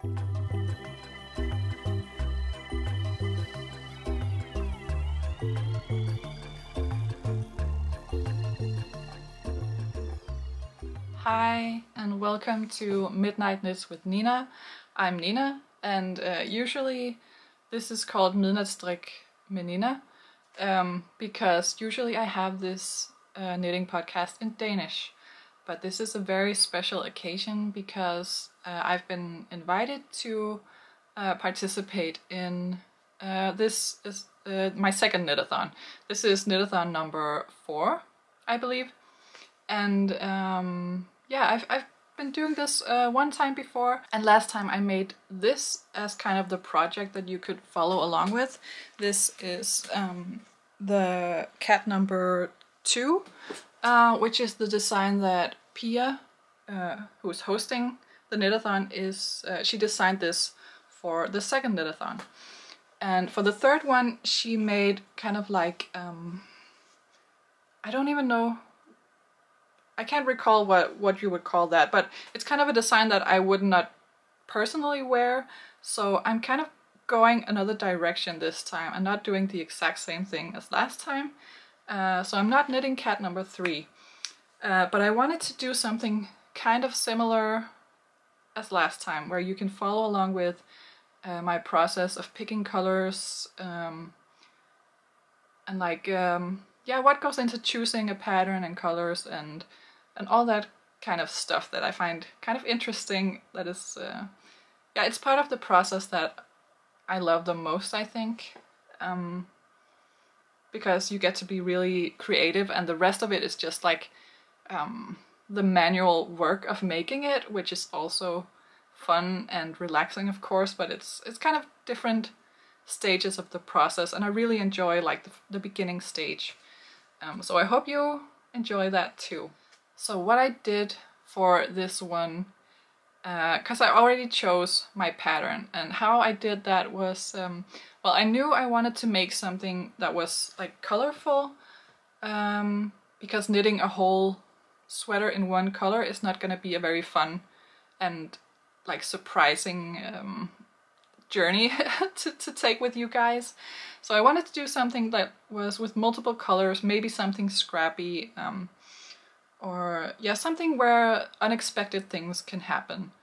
Hi and welcome to Midnight Knits with Nina. I'm Nina and usually this is called Midnatsstrik med Nina because usually I have this knitting podcast in Danish, but this is a very special occasion because I've been invited to participate in this is my second knitathon. This is knitathon number 4, I believe, and yeah, I've been doing this one time before, and last time I made this as kind of the project that you could follow along with. This is the cat number 2, which is the design that Pia, who's hosting the knitathon, she designed this for the second knitathon. And for the third one, she made kind of like, I don't even know, I can't recall what you would call that, but it's kind of a design that I would not personally wear, so I'm kind of going another direction this time. I'm not doing the exact same thing as last time, so I'm not knitting cat number 3, but I wanted to do something kind of similar as last time, where you can follow along with my process of picking colors, and like, yeah, what goes into choosing a pattern and colors and all that kind of stuff that I find kind of interesting. That is, yeah, it's part of the process that I love the most, I think, because you get to be really creative, and the rest of it is just like the manual work of making it, which is also fun and relaxing, of course, but it's kind of different stages of the process, and I really enjoy like the beginning stage. So I hope you enjoy that too. So what I did for this one, because I already chose my pattern, and how I did that was, well, I knew I wanted to make something that was like colorful, because knitting a whole sweater in one color is not going to be a very fun and like surprising journey to take with you guys. So I wanted to do something that was with multiple colors, maybe something scrappy, or yeah, something where unexpected things can happen.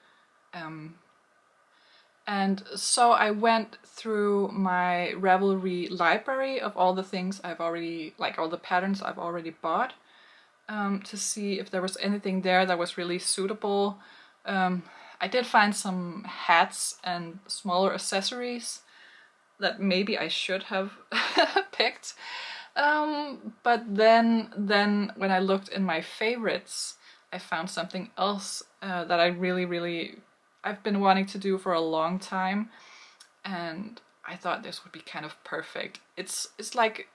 And so I went through my Ravelry library of all the things I've already, like all the patterns I've already bought, to see if there was anything there that was really suitable. I did find some hats and smaller accessories that maybe I should have picked. But then when I looked in my favorites, I found something else that I really I've been wanting to do for a long time, and I thought this would be kind of perfect. It's like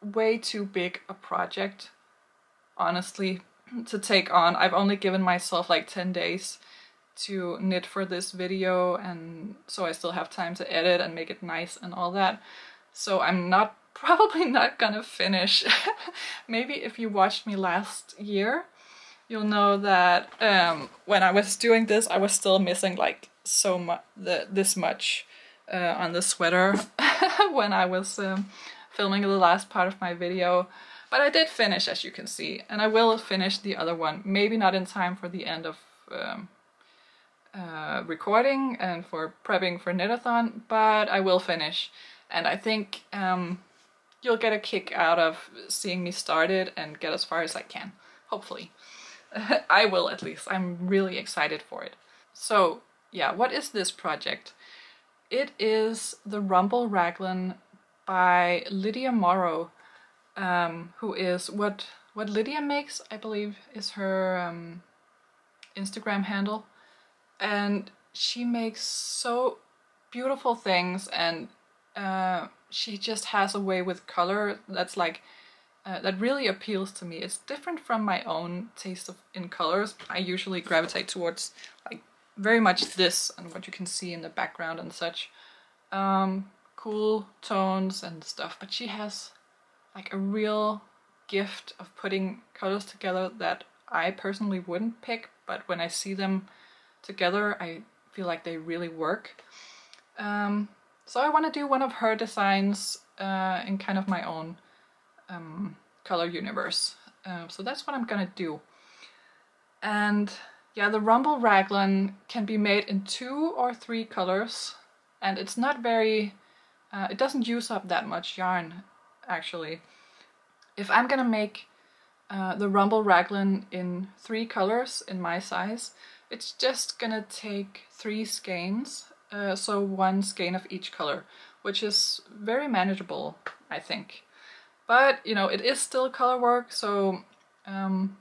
way too big a project, honestly, to take on. I've only given myself like 10 days to knit for this video, and so I still have time to edit and make it nice and all that. So I'm probably not gonna finish. Maybe if you watched me last year, you'll know that when I was doing this, I was still missing like so much, this much on the sweater when I was filming the last part of my video. But I did finish, as you can see, and I will finish the other one. Maybe not in time for the end of recording and for prepping for Knitathon, but I will finish, and I think you'll get a kick out of seeing me start it and get as far as I can, hopefully. I will, at least. I'm really excited for it. So yeah, what is this project? It is the Rumble Raglan by Lydia Morrow, who is what Lydia makes, I believe, is her Instagram handle. And she makes so beautiful things, and she just has a way with color that's like that really appeals to me. It's different from my own taste in colors. I usually gravitate towards like very much this and what you can see in the background and such, cool tones and stuff, but she has like a real gift of putting colors together that I personally wouldn't pick, but when I see them together I feel like they really work. So I want to do one of her designs in kind of my own color universe. So that's what I'm gonna do. And yeah, the rumble raglan can be made in 2 or 3 colors, and it's not very, it doesn't use up that much yarn actually. If I'm gonna make the rumble raglan in 3 colors in my size, it's just gonna take 3 skeins, so 1 skein of each color, which is very manageable, I think. But you know, it is still color work, so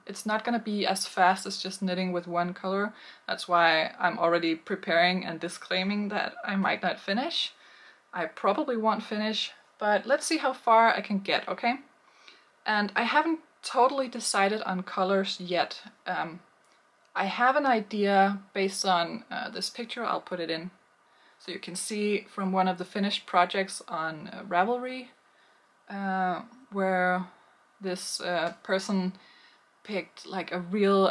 it's not gonna be as fast as just knitting with 1 color. That's why I'm already preparing and disclaiming that I might not finish. I probably won't finish, but let's see how far I can get, okay? And I haven't totally decided on colors yet. I have an idea based on this picture. I'll put it in so you can see from one of the finished projects on Ravelry, where this person picked like a real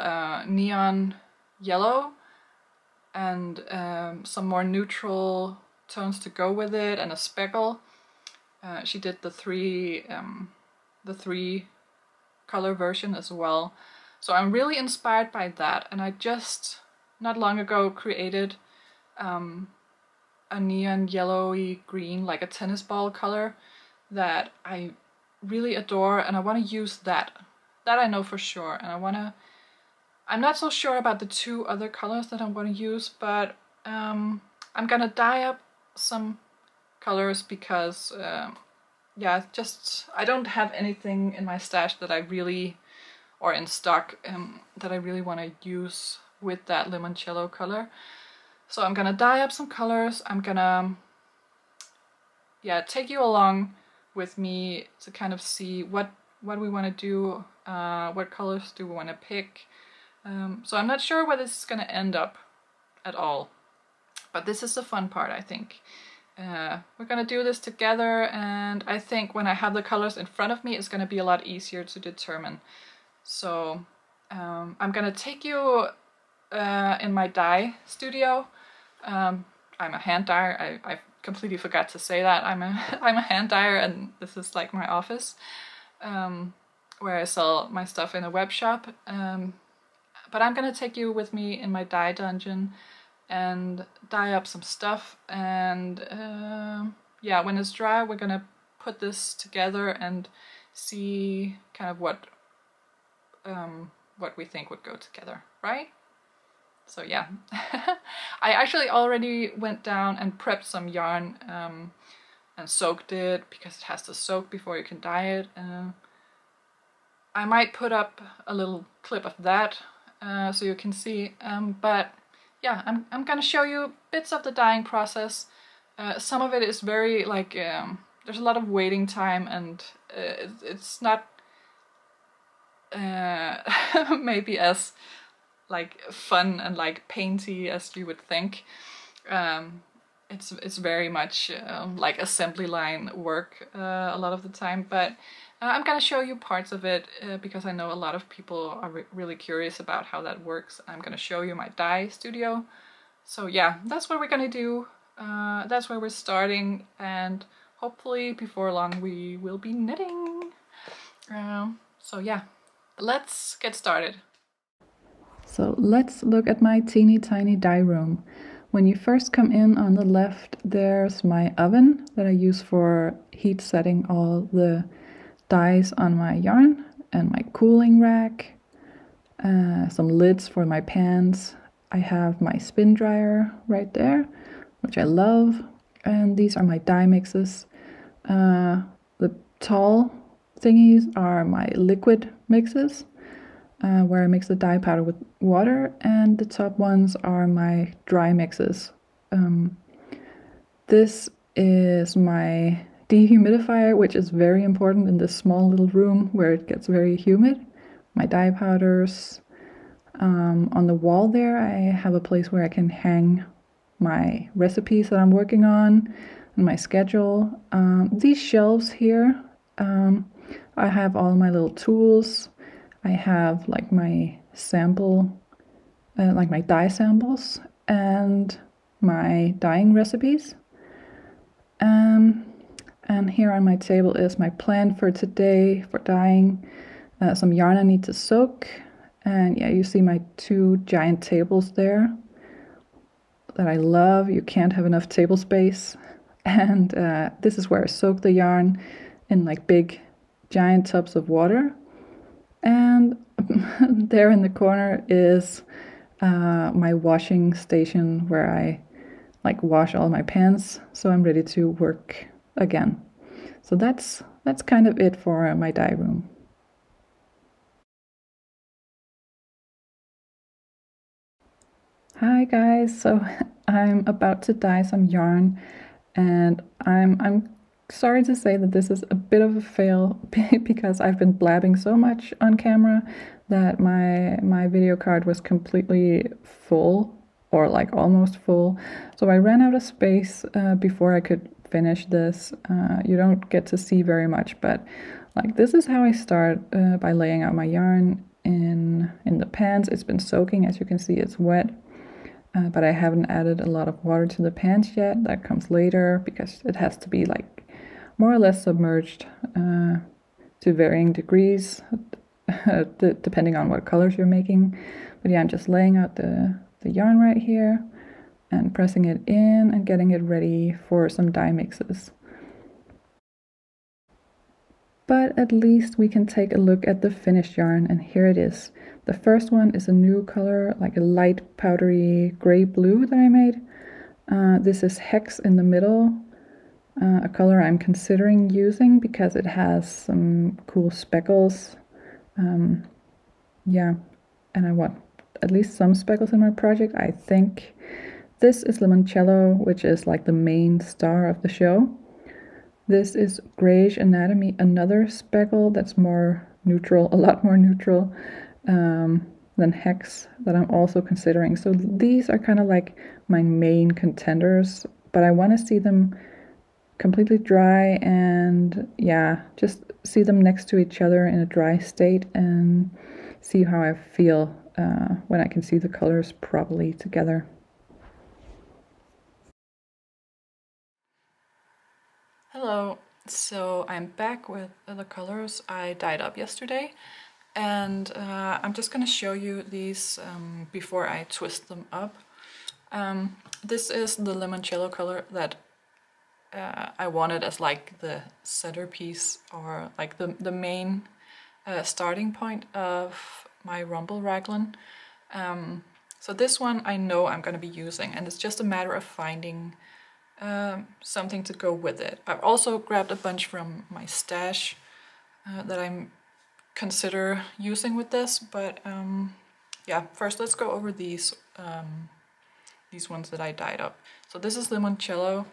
neon yellow and some more neutral tones to go with it, and a speckle. She did the three color version as well. So I'm really inspired by that, and I just not long ago created a neon yellowy green, like a tennis ball color, that I really adore, and I want to use that. That I know for sure, and I'm not so sure about the 2 other colors that I'm going to use, but I'm gonna dye up some colors because yeah, just I don't have anything in my stash that I really, or in stock, that I really want to use with that limoncello color. So I'm gonna dye up some colors. I'm gonna, yeah, take you along with me to kind of see what we want to do, what colors do we want to pick. So I'm not sure where this is gonna end up at all, but this is the fun part, I think. We're gonna do this together, and I think when I have the colors in front of me, it's gonna be a lot easier to determine. So I'm gonna take you in my dye studio. I'm a hand dyer. I completely forgot to say that. I'm a hand dyer, and this is like my office, where I sell my stuff in a web shop. But I'm gonna take you with me in my dye dungeon and dye up some stuff, and yeah, when it's dry we're gonna put this together and see kind of what we think would go together, right? So yeah, I actually already went down and prepped some yarn and soaked it, because it has to soak before you can dye it. I might put up a little clip of that so you can see, but yeah, I'm gonna show you bits of the dyeing process. Some of it is very like, there's a lot of waiting time, and it's not maybe as like fun and like painty as you would think. It's very much like assembly line work a lot of the time, but I'm gonna show you parts of it because I know a lot of people are really curious about how that works. I'm gonna show you my dye studio. So yeah, that's what we're gonna do. That's where we're starting, and hopefully before long we will be knitting. So yeah, let's get started. So let's look at my teeny tiny dye room. When you first come in on the left, there's my oven that I use for heat setting all the dyes on my yarn, and my cooling rack, some lids for my pans. I have my spin dryer right there, which I love, and these are my dye mixes. The tall thingies are my liquid mixes, where I mix the dye powder with water, and the top ones are my dry mixes. This is my dehumidifier, which is very important in this small little room where it gets very humid. My dye powders. On the wall there I have a place where I can hang my recipes that I'm working on and my schedule. These shelves here, I have all my little tools. I have like my sample, like my dye samples, and my dyeing recipes. And here on my table is my plan for today for dyeing. Some yarn I need to soak, and yeah, you see my 2 giant tables there that I love. You can't have enough table space. And this is where I soak the yarn in like big giant tubs of water. And there in the corner is my washing station where I like wash all my pants, so I'm ready to work again. So that's kind of it for my dye room. Hi guys, so I'm about to dye some yarn, and I'm sorry to say that this is a bit of a fail because I've been blabbing so much on camera that my video card was completely full, or like almost full. So I ran out of space before I could finish this. You don't get to see very much, but like this is how I start by laying out my yarn in the pans. It's been soaking, as you can see, it's wet. But I haven't added a lot of water to the pans yet. That comes later because it has to be like more or less submerged to varying degrees depending on what colors you're making. But yeah, I'm just laying out the yarn right here and pressing it in and getting it ready for some dye mixes. But at least we can take a look at the finished yarn, and here it is. The first one is a new color, like a light powdery gray blue that I made. This is Hex in the middle, a color I'm considering using because it has some cool speckles. Yeah, and I want at least some speckles in my project, I think. This is Limoncello, which is like the main star of the show. This is Grayish Anatomy, another speckle that's more neutral, a lot more neutral than Hex, that I'm also considering. So these are kind of like my main contenders, but I want to see them completely dry and yeah, just see them next to each other in a dry state and see how I feel when I can see the colors properly together. Hello, so I'm back with the colors I dyed up yesterday, and I'm just going to show you these before I twist them up. This is the limoncello color that I wanted as like the centerpiece, or like the main starting point of my rumble raglan. So this one I know I'm going to be using, and it's just a matter of finding something to go with it. I've also grabbed a bunch from my stash that I'm consider using with this, but yeah, first let's go over these ones that I dyed up. So this is limoncello.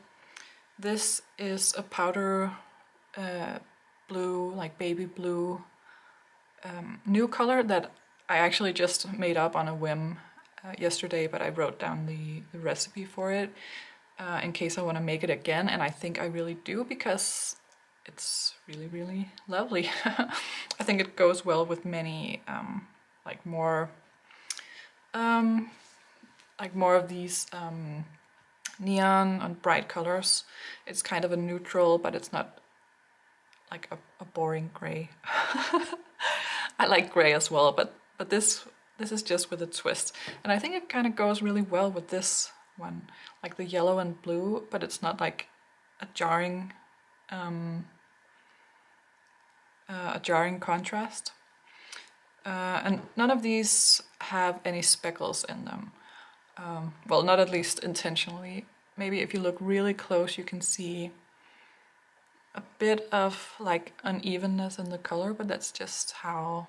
This is a powder blue, like baby blue, new color that I actually just made up on a whim yesterday, but I wrote down the recipe for it in case I want to make it again, and I think I really do because it's really, really lovely. I think it goes well with many like more of these neon and bright colors. It's kind of a neutral, but it's not like a boring gray. I like gray as well, but this is just with a twist, and I think it kind of goes really well with this one, like the yellow and blue, but it's not like a jarring contrast. And none of these have any speckles in them. Well, not at least intentionally. Maybe if you look really close you can see a bit of like unevenness in the color, but that's just how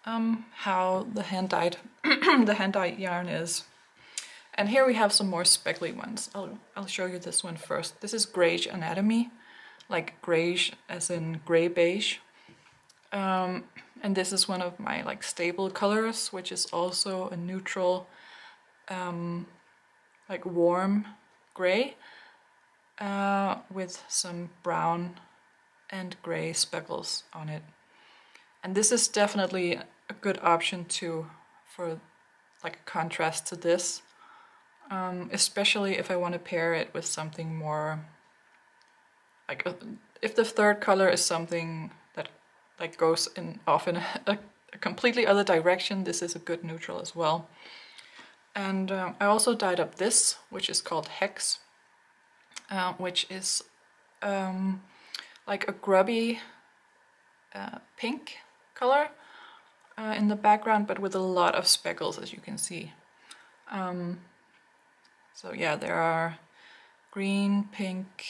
the hand-dyed yarn is. And here we have some more speckly ones. I'll show you this one first. This is Grayish Anatomy, like grayish as in gray beige. And this is one of my like staple colors, which is also a neutral, like warm gray, with some brown and gray speckles on it. And this is definitely a good option too for like a contrast to this. especially if I want to pair it with something more, like if the third color is something that like goes in off in a completely other direction, this is a good neutral as well. And I also dyed up this, which is called Hex, which is like a grubby pink color in the background, but with a lot of speckles, as you can see. So yeah, there are green, pink,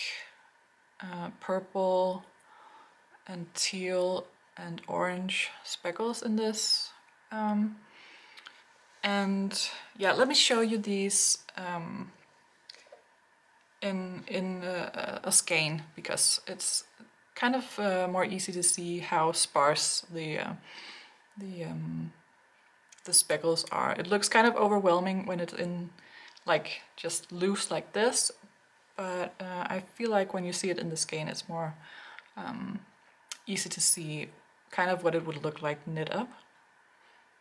purple, and teal and orange speckles in this. And yeah, let me show you these in a skein, because it's kind of more easy to see how sparse the speckles are. It looks kind of overwhelming when it's in like just loose like this, but I feel like when you see it in the skein, it's more easy to see kind of what it would look like knit up.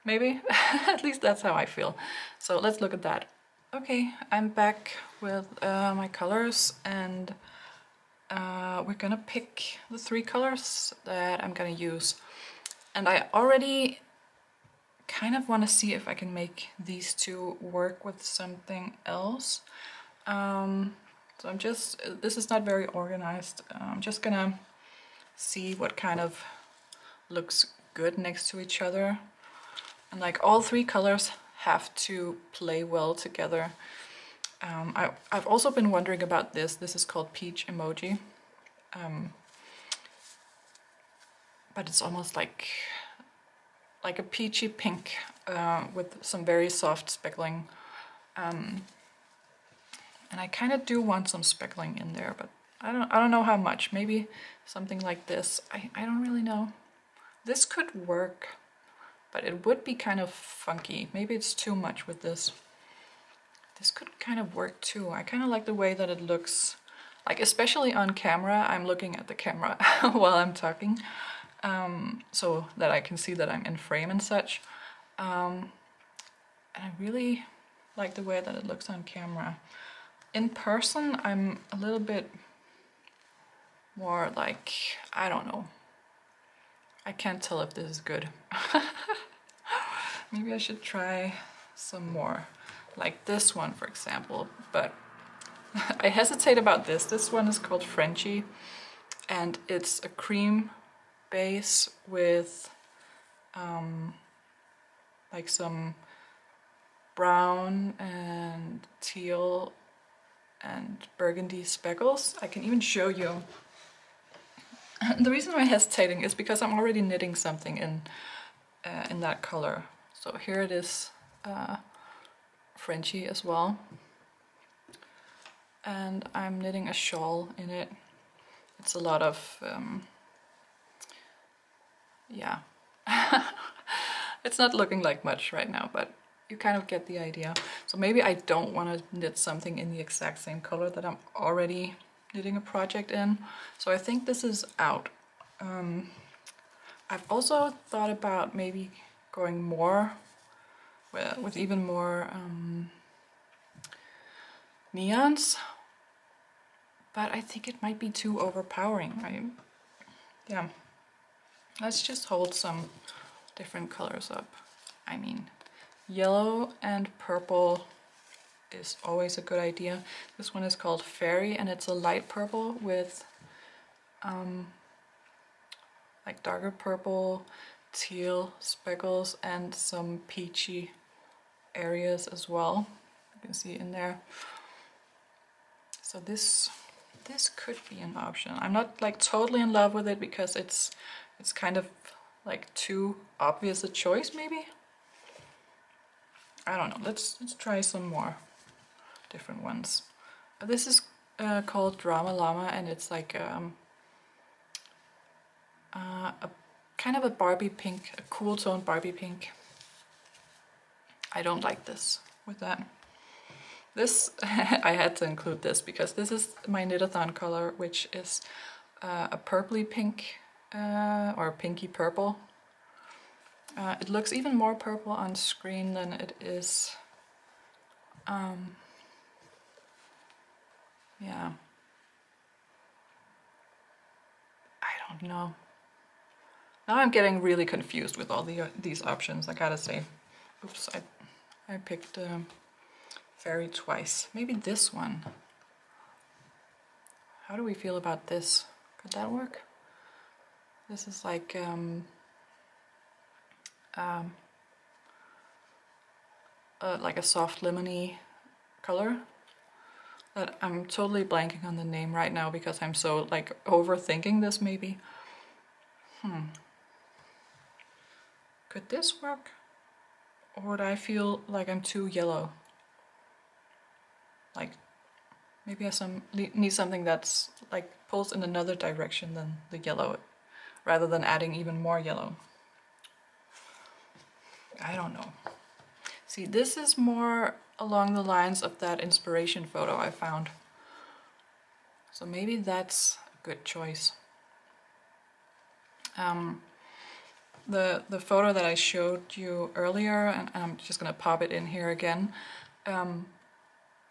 Maybe. At least that's how I feel. So let's look at that. Okay, I'm back with my colors, and we're gonna pick the 3 colors that I'm gonna use. And I already kind of want to see if I can make these 2 work with something else. So I'm just, this is not very organized. I'm just gonna see what kind of looks good next to each other. And like all 3 colors have to play well together. I've also been wondering about this. This is called Peach Emoji. But it's almost like a peachy pink with some very soft speckling. And I kind of do want some speckling in there, but I don't know how much. Maybe something like this. I don't really know. This could work, but it would be kind of funky. Maybe it's too much with this. This could kind of work too. I kind of like the way that it looks, like especially on camera. I'm looking at the camera while I'm talking, so that I can see that I'm in frame and such. And I really like the way that it looks on camera. In person, I'm a little bit more like, I don't know. I can't tell if this is good. Maybe I should try some more, like this one, for example. But I hesitate about this. This one is called Frenchie, and it's a cream base with like some brown and teal and burgundy speckles. I can even show you. The reason I'm hesitating is because I'm already knitting something in that color. So here it is, Frenchie as well. And I'm knitting a shawl in it. It's a lot of, yeah. It's not looking like much right now, but you kind of get the idea. So maybe I don't want to knit something in the exact same color that I'm already knitting a project in. So I think this is out. I've also thought about maybe going more with even more neons, but I think it might be too overpowering. Yeah, let's just hold some different colors up. I mean, yellow and purple is always a good idea. This one is called Fairy, and it's a light purple with like darker purple, teal speckles, and some peachy areas as well. You can see in there. So this could be an option. I'm not like totally in love with it because it's kind of like too obvious a choice, maybe. I don't know. Let's try some more different ones. This is called Drama Llama, and it's like a kind of a Barbie pink, a cool tone Barbie pink. I don't like this with that. This, I had to include this because this is my Knitathon color, which is a purpley pink or pinky purple. It looks even more purple on screen than it is Yeah. I don't know. Now I'm getting really confused with all these options, I gotta say. Oops, I picked fairy twice. Maybe this one. How do we feel about this? Could that work? This is like a soft lemony color that I'm totally blanking on the name right now because I'm so like overthinking this maybe. Could this work? Or would I feel like I'm too yellow? Like maybe I need something that's like pulls in another direction than the yellow, rather than adding even more yellow. I don't know. See, this is more along the lines of that inspiration photo I found. So maybe that's a good choice. The photo that I showed you earlier, and I'm just gonna pop it in here again,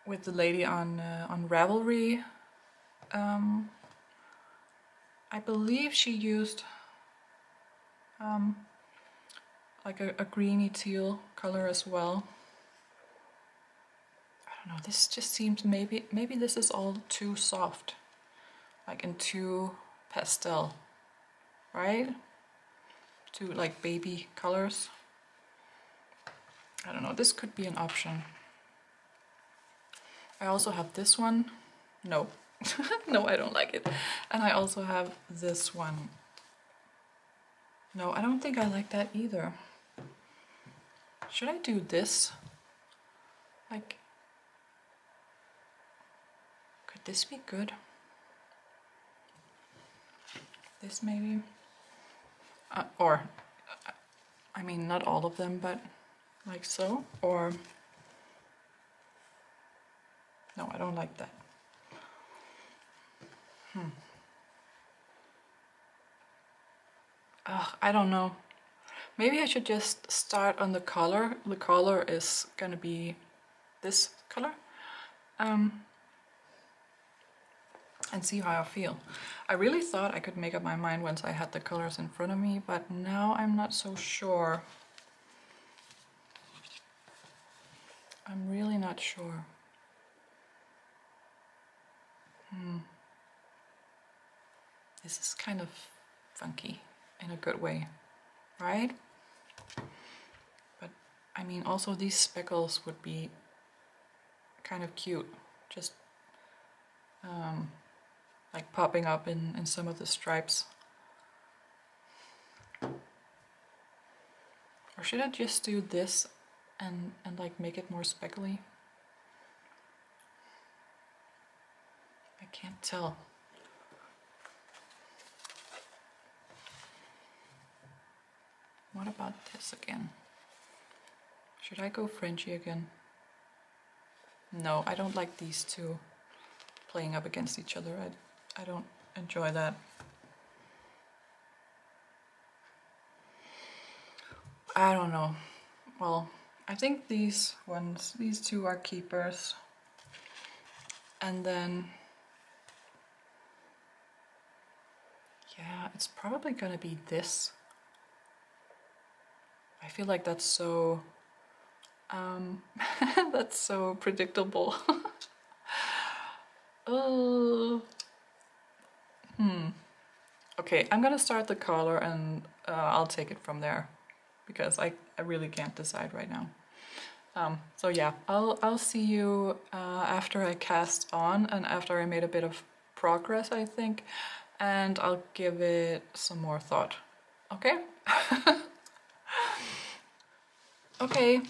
with the lady on Ravelry. I believe she used like a greeny teal color as well. I don't know, this just seems maybe this is all too soft, like in too pastel, right? Too like baby colors. I don't know, this could be an option. I also have this one. No. No, I don't like it. And I also have this one. No, I don't think I like that either. Should I do this? Like, could this be good? This maybe? Or, I mean, not all of them, but like so, or... No, I don't like that. I don't know. Maybe I should just start on the color. The color is gonna be this color. And see how I feel. I really thought I could make up my mind once I had the colors in front of me, but now I'm not so sure. I'm really not sure. This is kind of funky in a good way, right? But I mean, also these speckles would be kind of cute, just like popping up in some of the stripes. Or should I just do this and like make it more speckly? I can't tell. What about this again? Should I go Frenchy again? No, I don't like these two playing up against each other. I don't enjoy that. I don't know. Well, I think these two are keepers. And then, yeah, it's probably gonna be this. I feel like that's so, that's so predictable. Oh. Okay, I'm gonna start the color and I'll take it from there because I really can't decide right now. So yeah, I'll see you after I cast on and after I made a bit of progress, I think, and I'll give it some more thought. Okay? Okay,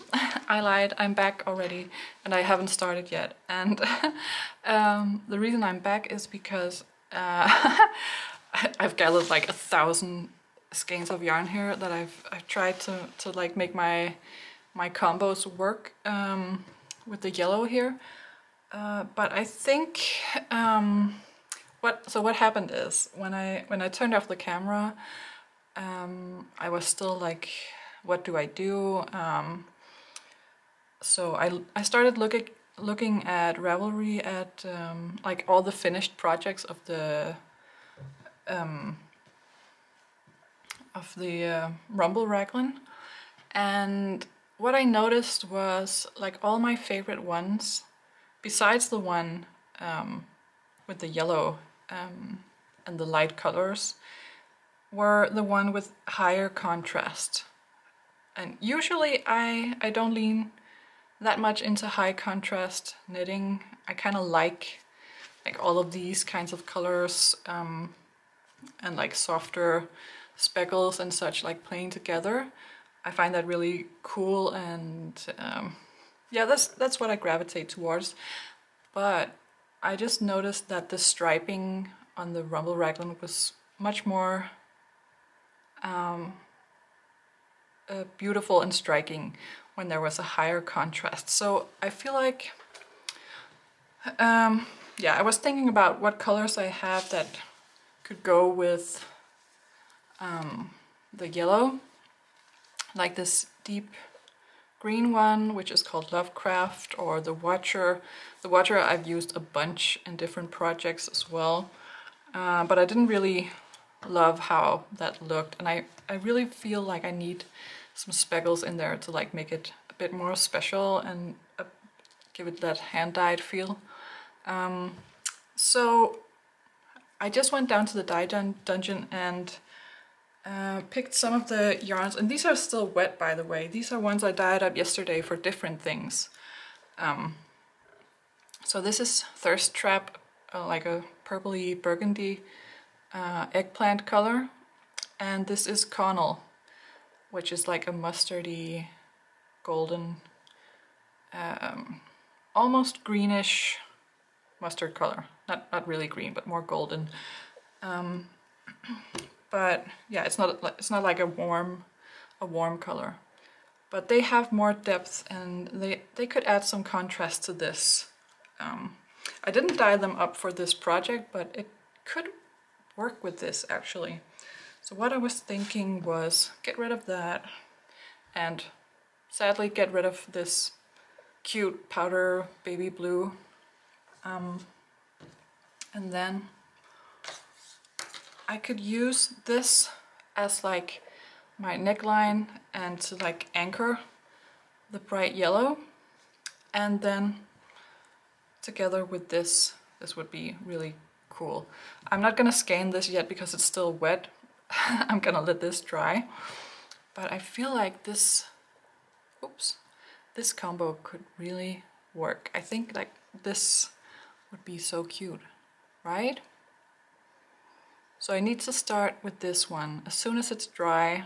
I lied, I'm back already and I haven't started yet. And the reason I'm back is because I've gathered like 1,000 skeins of yarn here that I've tried to like make my combos work with the yellow here. But I think what happened is when I turned off the camera, I was still like, what do I do? So I started looking at Ravelry at like all the finished projects of the Rumble Raglan, and what I noticed was like all my favorite ones, besides the one with the yellow and the light colors, were the one with higher contrast. And usually I don't lean that much into high contrast knitting. I kind of like all of these kinds of colors and like softer speckles and such, like playing together. I find that really cool, and yeah, that's what I gravitate towards. But I just noticed that the striping on the Rumble Raglan was much more beautiful and striking when there was a higher contrast. So I feel like, yeah, I was thinking about what colors I have that could go with the yellow, like this deep green one, which is called Lovecraft, or the Watcher. The Watcher I've used a bunch in different projects as well, but I didn't really love how that looked, and I really feel like I need some speckles in there to like make it a bit more special and give it that hand-dyed feel. So I just went down to the dye dungeon and picked some of the yarns, and these are still wet, by the way. These are ones I dyed up yesterday for different things. So this is Thirst Trap, like a purpley burgundy eggplant color, and this is Connell, which is like a mustardy golden, almost greenish mustard color. Not really green, but more golden. But yeah, it's not like a warm color. But they have more depth, and they could add some contrast to this. I didn't dye them up for this project, but it could work with this actually. So what I was thinking was get rid of that, and sadly get rid of this cute powder baby blue, and then I could use this as like my neckline and to like anchor the bright yellow, and then together with this would be really cool. I'm not gonna skein this yet because it's still wet. I'm gonna let this dry, but I feel like this combo could really work. I think like this would be so cute, right? So I need to start with this one as soon as it's dry.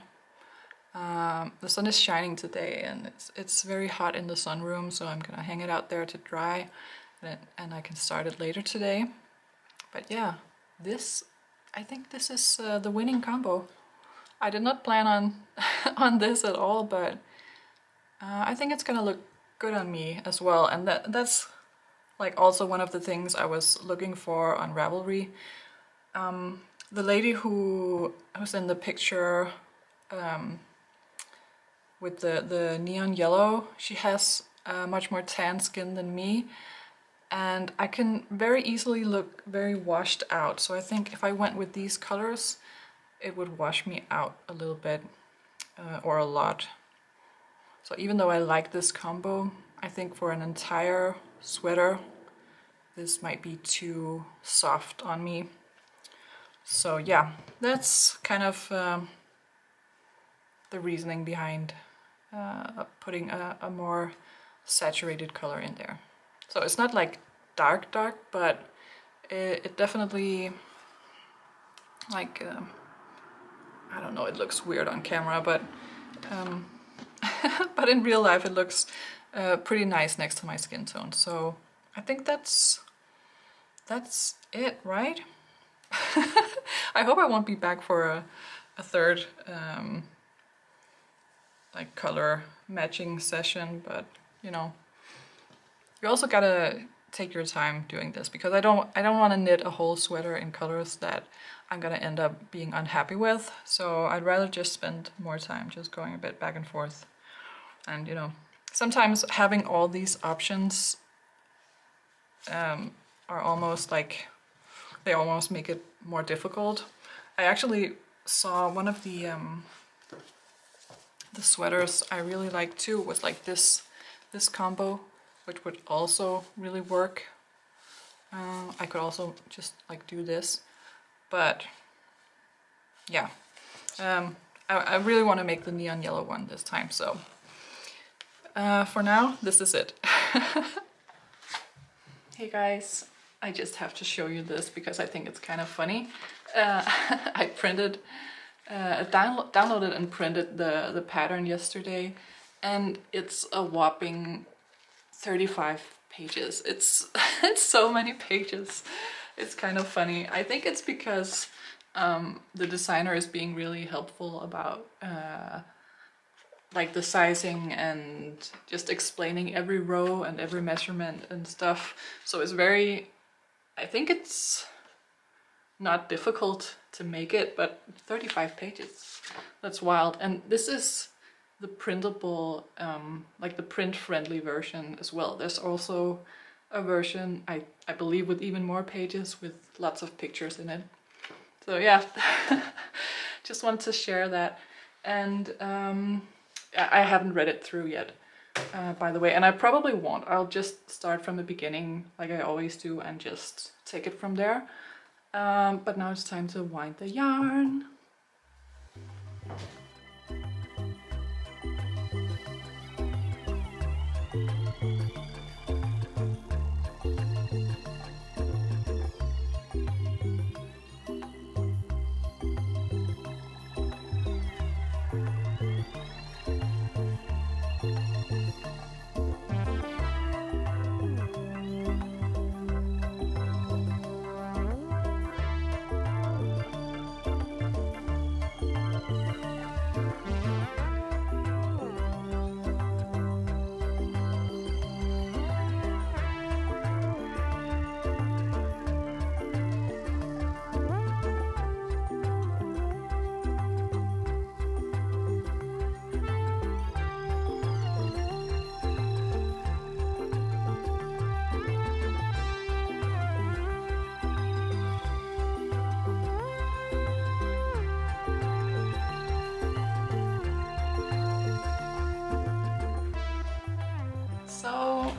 The sun is shining today, and it's very hot in the sunroom, so I'm gonna hang it out there to dry, and I can start it later today. But yeah, I think this is the winning combo. I did not plan on on this at all, but I think it's gonna look good on me as well, and that's like also one of the things I was looking for on Ravelry. The lady who's in the picture with the neon yellow, she has much more tan skin than me, and I can very easily look very washed out. So I think if I went with these colors, it would wash me out a little bit, or a lot. So even though I like this combo, I think for an entire sweater, this might be too soft on me. So yeah, that's kind of the reasoning behind putting a more saturated color in there. So it's not like dark, but it definitely, like, I don't know, it looks weird on camera, but but in real life it looks pretty nice next to my skin tone. So I think that's it, right? I hope I won't be back for a third like color matching session, but you know, you also gotta take your time doing this, because I don't want to knit a whole sweater in colors that I'm gonna end up being unhappy with. So I'd rather just spend more time just going a bit back and forth. And you know, sometimes having all these options are almost like, they almost make it more difficult. I actually saw one of the sweaters I really liked too was like this combo, which would also really work. I could also just like do this, but yeah, I really want to make the neon yellow one this time, so for now this is it. Hey guys, I just have to show you this because I think it's kind of funny. I printed, downloaded and printed the pattern yesterday, and it's a whopping 35 pages. It's so many pages. It's kind of funny. I think it's because the designer is being really helpful about like the sizing and just explaining every row and every measurement and stuff. So it's very, I think it's not difficult to make it, but 35 pages, that's wild. And this is the printable, like the print-friendly version as well. There's also a version, I believe, with even more pages with lots of pictures in it. So yeah, just wanted to share that. And I haven't read it through yet, by the way, and I probably won't. I'll just start from the beginning like I always do and just take it from there. But now it's time to wind the yarn. So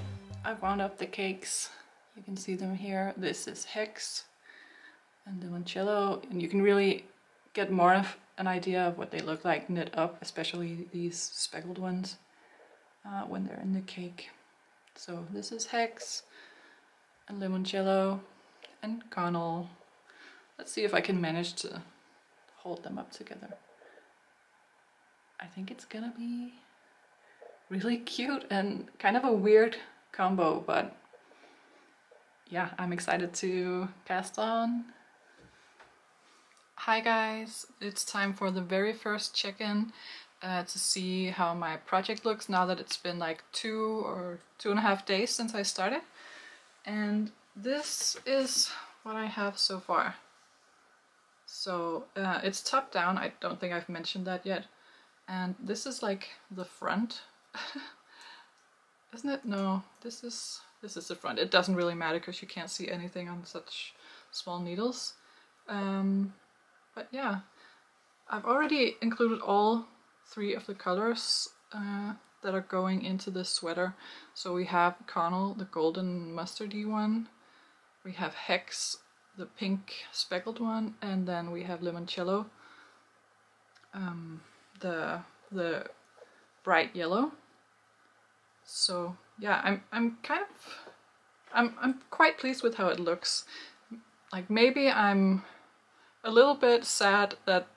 I've wound up the cakes. You can see them here. This is hex and limoncello, and you can really get more of an idea of what they look like knit up, especially these speckled ones when they're in the cake. So this is hex and limoncello and carnel. Let's see if I can manage to hold them up together. I think it's gonna be really cute and kind of a weird combo, but yeah, I'm excited to cast on. Hi guys, it's time for the very first check-in to see how my project looks now that it's been like 2 or 2.5 days since I started. And this is what I have so far. So it's top down, I don't think I've mentioned that yet. And this is like the front. Isn't it? No, this is the front. It doesn't really matter because you can't see anything on such small needles. But yeah, I've already included all 3 of the colors that are going into this sweater. So we have carnel, the golden mustardy one, we have hex, the pink speckled one, and then we have limoncello, the bright yellow. So yeah, I'm quite pleased with how it looks. Like maybe I'm a little bit sad that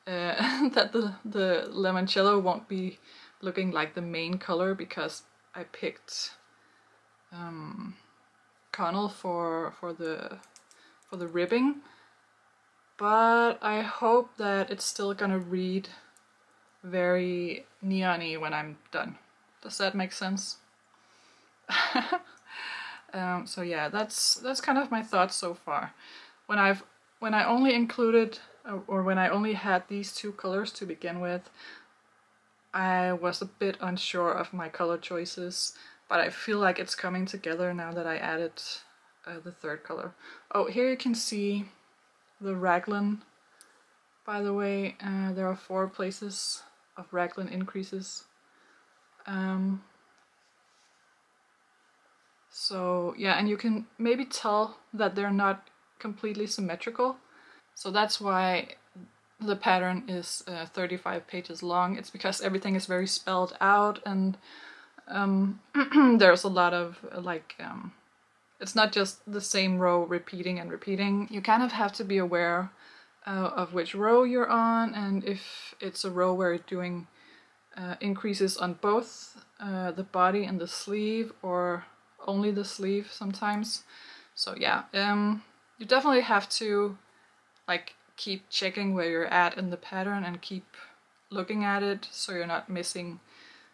that the limoncello won't be looking like the main color because I picked carnel for the ribbing, but I hope that it's still gonna read very neon-y when I'm done. Does that make sense? So yeah, that's kind of my thoughts so far. When I only included or when I only had these 2 colors to begin with, I was a bit unsure of my color choices, but I feel like it's coming together now that I added the third color. Oh, here you can see the raglan. By the way, there are 4 places of raglan increases. So yeah, and you can maybe tell that they're not completely symmetrical. So that's why the pattern is 35 pages long. It's because everything is very spelled out, and there's a lot of it's not just the same row repeating and repeating. You kind of have to be aware of which row you're on, and if it's a row where you're doing increases on both the body and the sleeve, or only the sleeve sometimes. So yeah, you definitely have to like keep checking where you're at in the pattern and keep looking at it so you're not missing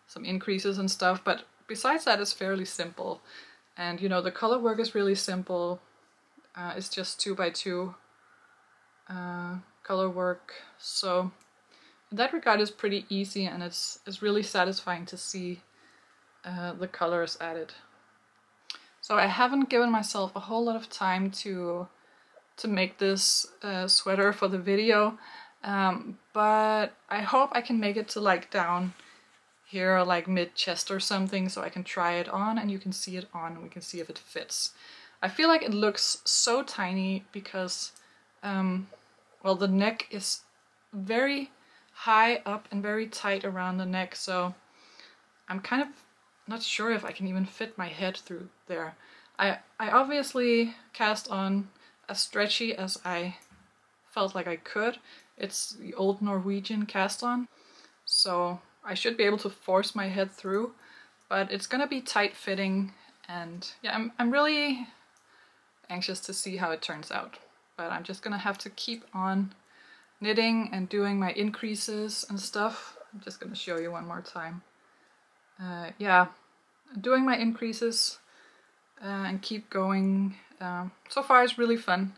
some increases and stuff. But besides that, it's fairly simple. And you know, the color work is really simple. It's just 2x2 color work. So in that regard, it's pretty easy, and it's really satisfying to see the colors added. So I haven't given myself a whole lot of time to make this sweater for the video, but I hope I can make it to like down here, like mid-chest or something, so I can try it on and you can see it on and we can see if it fits. I feel like it looks so tiny because, well, the neck is very high up and very tight around the neck, so I'm kind of not sure if I can even fit my head through there. I obviously cast on as stretchy as I felt like I could. It's the old Norwegian cast on, so I should be able to force my head through, but it's gonna be tight fitting, and yeah, I'm really anxious to see how it turns out. But I'm just gonna have to keep on knitting and doing my increases and stuff. I'm just gonna show you one more time. Yeah, doing my increases and keep going. So far it's really fun,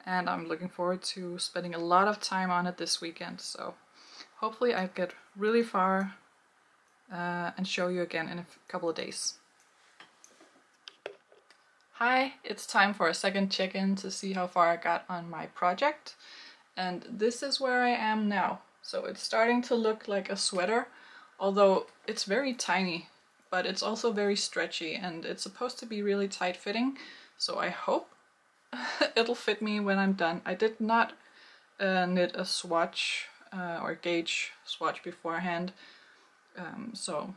and I'm looking forward to spending a lot of time on it this weekend, so hopefully I get really far and show you again in a couple of days. Hi, it's time for a second check-in to see how far I got on my project, and this is where I am now. So it's starting to look like a sweater, although it's very tiny, but it's also very stretchy, and it's supposed to be really tight fitting, so I hope it'll fit me when I'm done. I did not knit a swatch or gauge swatch beforehand, so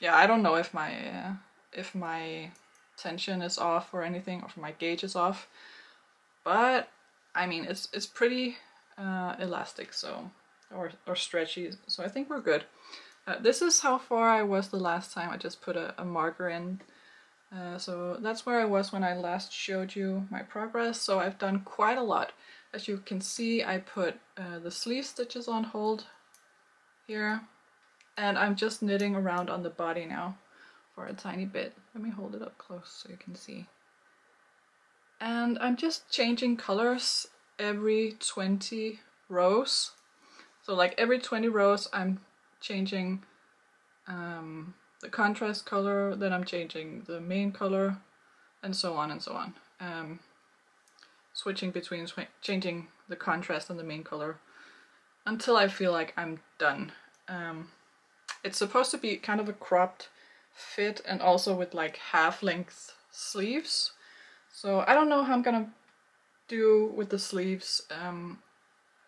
yeah, I don't know if my tension is off or anything, or if my gauge is off, but I mean it's pretty elastic, so or stretchy, so I think we're good. This is how far I was the last time. I just put a marker in, so that's where I was when I last showed you my progress. So I've done quite a lot. As you can see, I put the sleeve stitches on hold here, and I'm just knitting around on the body now for a tiny bit. Let me hold it up close so you can see. And I'm just changing colors every 20 rows. So like every 20 rows I'm changing the contrast color, then I'm changing the main color, and so on and so on. Switching between changing the contrast and the main color until I feel like I'm done. It's supposed to be kind of a cropped fit, and also with like half-length sleeves. So I don't know how I'm gonna do with the sleeves.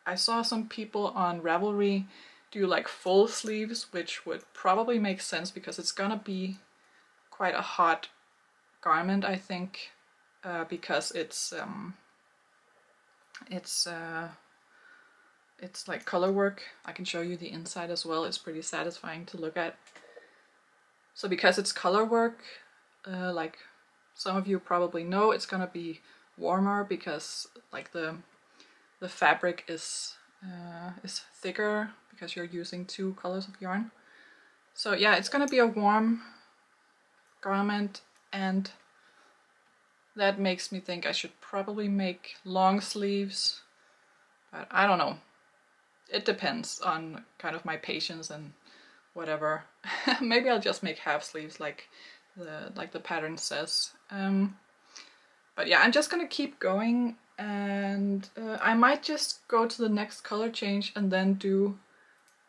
I saw some people on Ravelry do like full sleeves, which would probably make sense because it's gonna be quite a hot garment, I think, because it's like color work. I can show you the inside as well. It's pretty satisfying to look at. So because it's color work, like some of you probably know, it's gonna be warmer because like the fabric is thicker because you're using 2 colors of yarn. So yeah, it's gonna be a warm garment, and that makes me think I should probably make long sleeves, but I don't know. It depends on kind of my patience and whatever. Maybe I'll just make half sleeves like the pattern says. But yeah, I'm just gonna keep going, and I might just go to the next color change and then do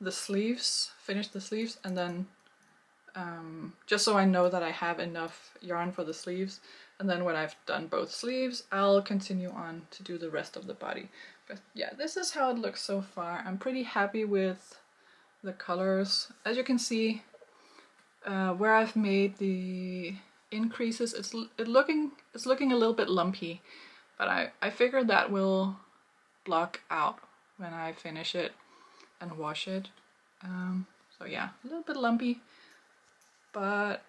the sleeves, finish the sleeves, and then just so I know that I have enough yarn for the sleeves, and then when I've done both sleeves I'll continue on to do the rest of the body. But yeah, this is how it looks so far. I'm pretty happy with the colors. As you can see, where I've made the increases, it's looking a little bit lumpy, but I figured that will block out when I finish it and wash it. So yeah, a little bit lumpy, but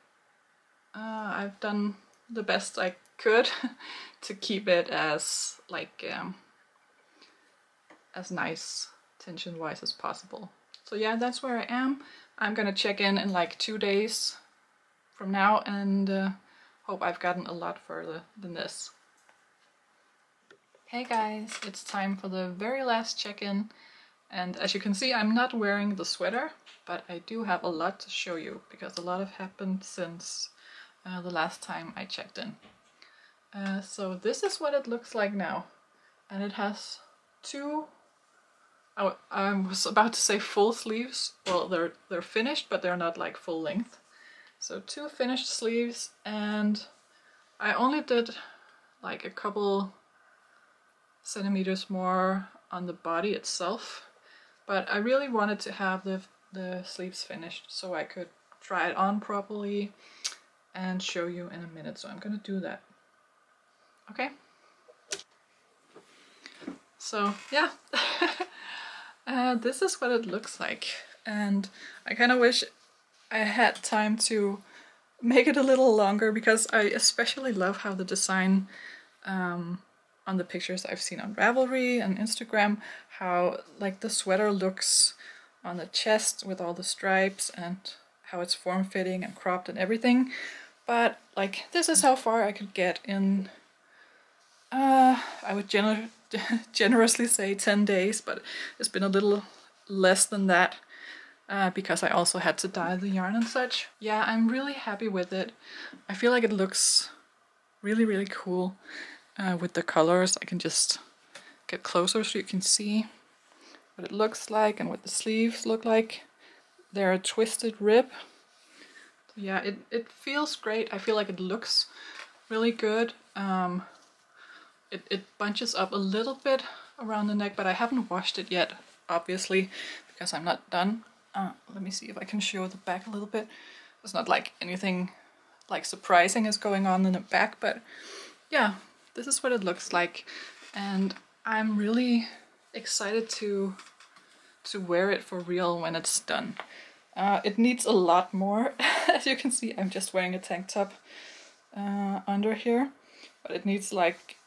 I've done the best I could to keep it as like as nice tension wise as possible. So yeah, that's where I am. I'm gonna check in like 2 days from now, and hope I've gotten a lot further than this. Hey guys, it's time for the very last check-in, and as you can see I'm not wearing the sweater, but I do have a lot to show you because a lot have happened since the last time I checked in. So this is what it looks like now, and it has two, I was about to say full sleeves. Well, they're finished, but they're not like full length. So 2 finished sleeves, and I only did like a couple centimeters more on the body itself, but I really wanted to have the sleeves finished so I could try it on properly and show you in a minute. So I'm gonna do that. Okay. So yeah, this is what it looks like, and I kind of wish I had time to make it a little longer because I especially love how the design on the pictures I've seen on Ravelry and Instagram, how like the sweater looks on the chest with all the stripes and how it's form-fitting and cropped and everything. But like this is how far I could get in, I would generously say 10 days, but it's been a little less than that because I also had to dye the yarn and such. Yeah, I'm really happy with it. I feel like it looks really, really cool with the colors. I can just get closer so you can see what it looks like and what the sleeves look like. They're a twisted rib. Yeah, it feels great. I feel like it looks really good. It bunches up a little bit around the neck, but I haven't washed it yet, obviously, because I'm not done. Let me see if I can show the back a little bit. It's not like anything like surprising is going on in the back, but yeah, this is what it looks like, and I'm really excited to wear it for real when it's done. It needs a lot more. As you can see, I'm just wearing a tank top under here, but it needs like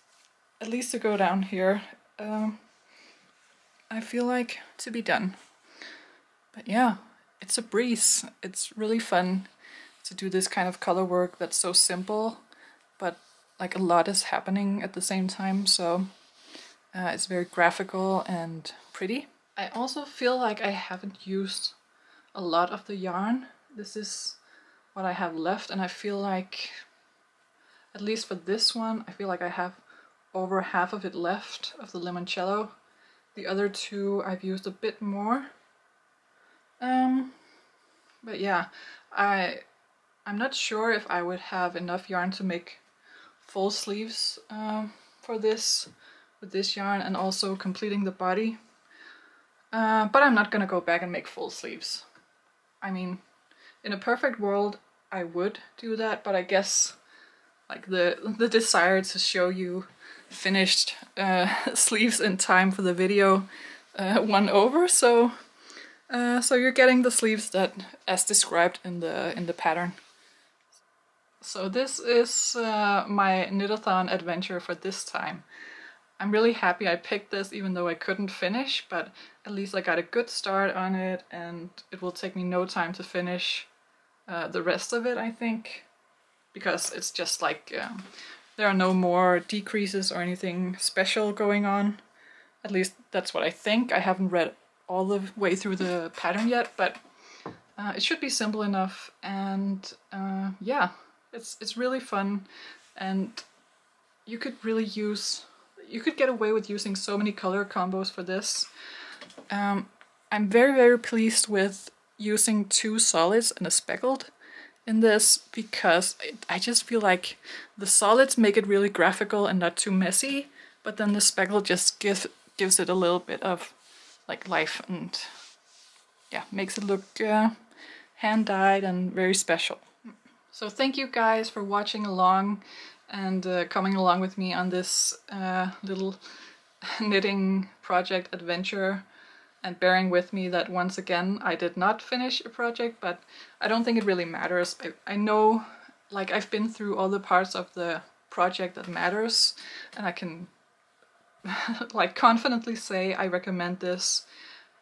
at least to go down here, I feel like, to be done. But yeah, it's a breeze. It's really fun to do this kind of color work that's so simple, but like a lot is happening at the same time, so it's very graphical and pretty. I also feel like I haven't used a lot of the yarn. This is what I have left, and I feel like, at least for this one, I feel like I have over half of it left of the limoncello. The other 2 I've used a bit more. But yeah, I'm not sure if I would have enough yarn to make full sleeves for this, with this yarn and also completing the body. But I'm not gonna go back and make full sleeves. I mean, in a perfect world I would do that, but I guess like the desire to show you finished sleeves in time for the video won over, so you're getting the sleeves that as described in the pattern. So this is my Knitathon adventure for this time. I'm really happy I picked this, even though I couldn't finish, but at least I got a good start on it, and it will take me no time to finish the rest of it, I think, because it's just like there are no more decreases or anything special going on. At least that's what I think. I haven't read all the way through the pattern yet, but It should be simple enough, and yeah, it's really fun, and you could get away with using so many color combos for this. I'm very pleased with using 2 solids and a speckled in this, because I just feel like the solids make it really graphical and not too messy, but then the speckled just gives it a little bit of like life, and yeah, makes it look hand-dyed and very special. So thank you guys for watching along and coming along with me on this little knitting project adventure, and bearing with me that once again I did not finish a project, but I don't think it really matters. I know, like, I've been through all the parts of the project that matters, and I can like confidently say I recommend this.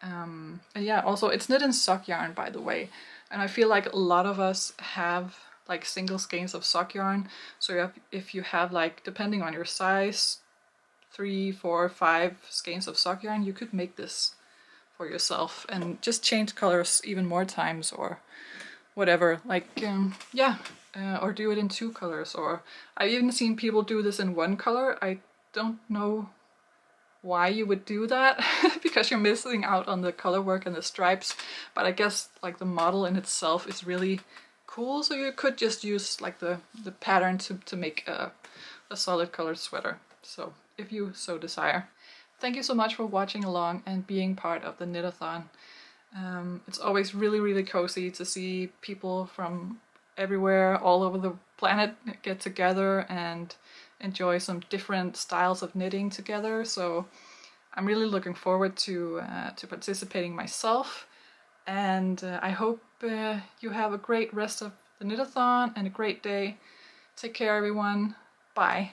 And yeah, also it's knit in sock yarn, by the way, and I feel like a lot of us have like single skeins of sock yarn, so if you have, like, depending on your size, 3, 4, 5 skeins of sock yarn, you could make this for yourself and just change colors even more times or whatever, like yeah, or do it in 2 colors, or I've even seen people do this in 1 color. I don't know why you would do that because you're missing out on the color work and the stripes, but I guess like the model in itself is really cool, so you could just use like the pattern to make a solid colored sweater, so if you so desire. Thank you so much for watching along and being part of the Knitathon. It's always really cozy to see people from everywhere, all over the planet, get together and enjoy some different styles of knitting together. So I'm really looking forward to participating myself, and I hope you have a great rest of the Knitathon and a great day. Take care, everyone. Bye.